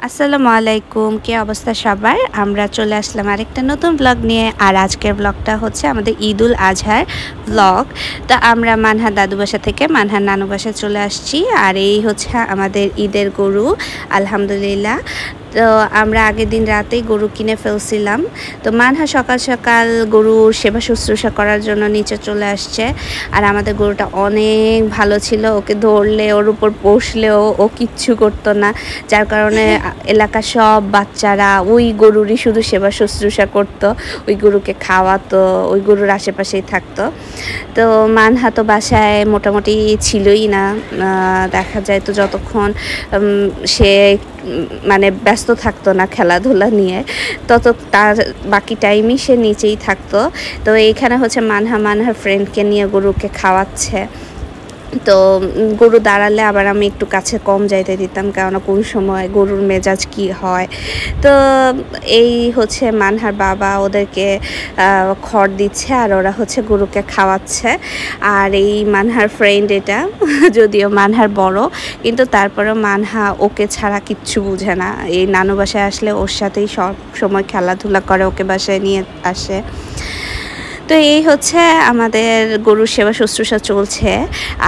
আসসালামু আলাইকুম, কি অবস্থা সবার? আমরা চলে আসলাম আরেকটা নতুন ব্লগ নিয়ে। আর আজকের ব্লগটা হচ্ছে আমাদের ঈদুল আজহার ব্লগ। তো আমরা মানহার দাদু বাসা থেকে মানহার নানু বাসায় চলে আসছি। আর এই হচ্ছে আমাদের ঈদের গরু, আলহামদুলিল্লাহ। তো আমরা আগের দিন রাতেই গরু কিনে ফেলছিলাম। তো মানহা সকাল সকাল গরুর সেবা শুশ্রূষা করার জন্য নিচে চলে আসছে। আর আমাদের গরুটা অনেক ভালো ছিল, ওকে ধরলে ওর উপর বসলেও ও কিচ্ছু করতো না, যার কারণে এলাকার সব বাচ্চারা ওই গরুরই শুধু সেবা শুশ্রূষা করতো, ওই গরুকে খাওয়াতো, ওই গরুর আশেপাশেই থাকতো। তো মানহা তো বাসায় মোটামুটি ছিলই না, দেখা যায় তো যতক্ষণ সে মানে ব্যস্ত থাকতো না খেলাধুলা নিয়ে, তত তার বাকি টাইমই সে নিচেই থাকতো। তো এইখানে হচ্ছে মানহার ফ্রেন্ডকে নিয়ে গরুকে খাওয়াচ্ছে। তো গরু দাঁড়ালে আবার আমি একটু কাছে কম যাইতে দিতাম, কেননা কোন সময় গরুর মেজাজ কি হয়। তো এই হচ্ছে মানহার বাবা ওদেরকে খড় দিচ্ছে আর ওরা হচ্ছে গরুকে খাওয়াচ্ছে। আর এই মানহার ফ্রেন্ড এটা যদিও মানহার বড়, কিন্তু তারপরেও মানহা ওকে ছাড়া কিচ্ছু বুঝে না। এই নানু বাসায় আসলে ওর সাথেই সব সময় খেলাধুলা করে, ওকে বাসায় নিয়ে আসে। তো এই হচ্ছে আমাদের গরুর সেবা শুশ্রূষা চলছে।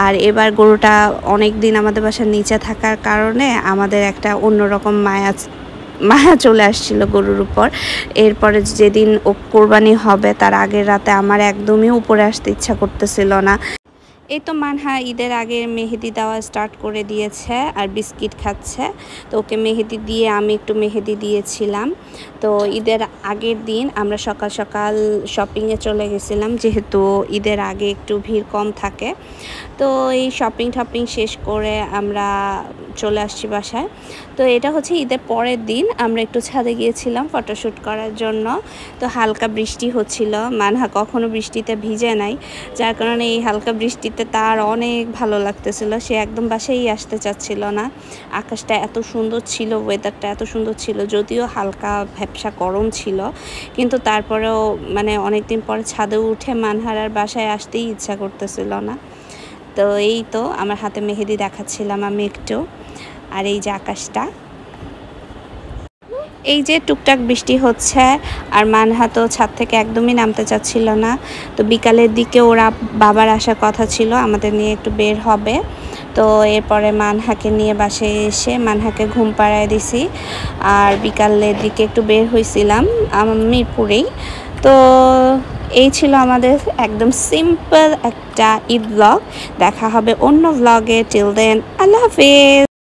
আর এবার গরুটা অনেক দিন আমাদের বাসার নিচে থাকার কারণে আমাদের একটা অন্যরকম মায়া চলে আসছিল গরুর উপর। এরপরে যেদিন ও কোরবানি হবে তার আগের রাতে আমার একদমই উপরে আসতে ইচ্ছা করতেছিল না। এই তো মানহা ঈদের আগে মেহেদি দেওয়া স্টার্ট করে দিয়েছে আর বিস্কিট খাচ্ছে। তো ওকে মেহেদি দিয়ে আমি একটু মেহেদি দিয়েছিলাম। তো ঈদের আগের দিন আমরা সকাল সকাল শপিংয়ে চলে গেছিলাম, যেহেতু ঈদের আগে একটু ভিড় কম থাকে। তো এই শপিং শেষ করে আমরা চলে আসছি বাসায়। তো এটা হচ্ছে ঈদের পরের দিন আমরা একটু ছাদে গিয়েছিলাম ফটোশ্যুট করার জন্য। তো হালকা বৃষ্টি হচ্ছিল, মানহা কখনো বৃষ্টিতে ভিজে নাই, যার কারণে এই হালকা বৃষ্টিতে তার অনেক ভালো লাগতেছিল। সে একদম বাসায় আসতে চাচ্ছিল না। আকাশটা এত সুন্দর ছিল, ওয়েদারটা এত সুন্দর ছিল, যদিও হালকা ভ্যাপসা গরম ছিল, কিন্তু তারপরেও মানে অনেকদিন পরে ছাদে উঠে মানহার আর বাসায় আসতেই ইচ্ছা করতেছিল না। তো এই তো আমার হাতে মেহেদি দেখাচ্ছিলাম আমি একটু। আর এই যে আকাশটা, এই যে টুকটাক বৃষ্টি হচ্ছে। আর মানহা তো ছাদ থেকে একদমই নামতে চাচ্ছিল না। তো বিকালের দিকে ওরা বাবার আসার কথা ছিল, আমাদের নিয়ে একটু বের হবে। তো এরপরে মানহাকে নিয়ে বাসায় এসে মানহাকে ঘুম পাড়ায় দিছি। আর বিকালের দিকে একটু বের হয়েছিলাম মিরপুরেই। তো এই ছিল আমাদের একদম সিম্পল একটা ঈদ ব্লগ। দেখা হবে অন্য ব্লগে। টিল দেন, আল্লাহ হাফেজ।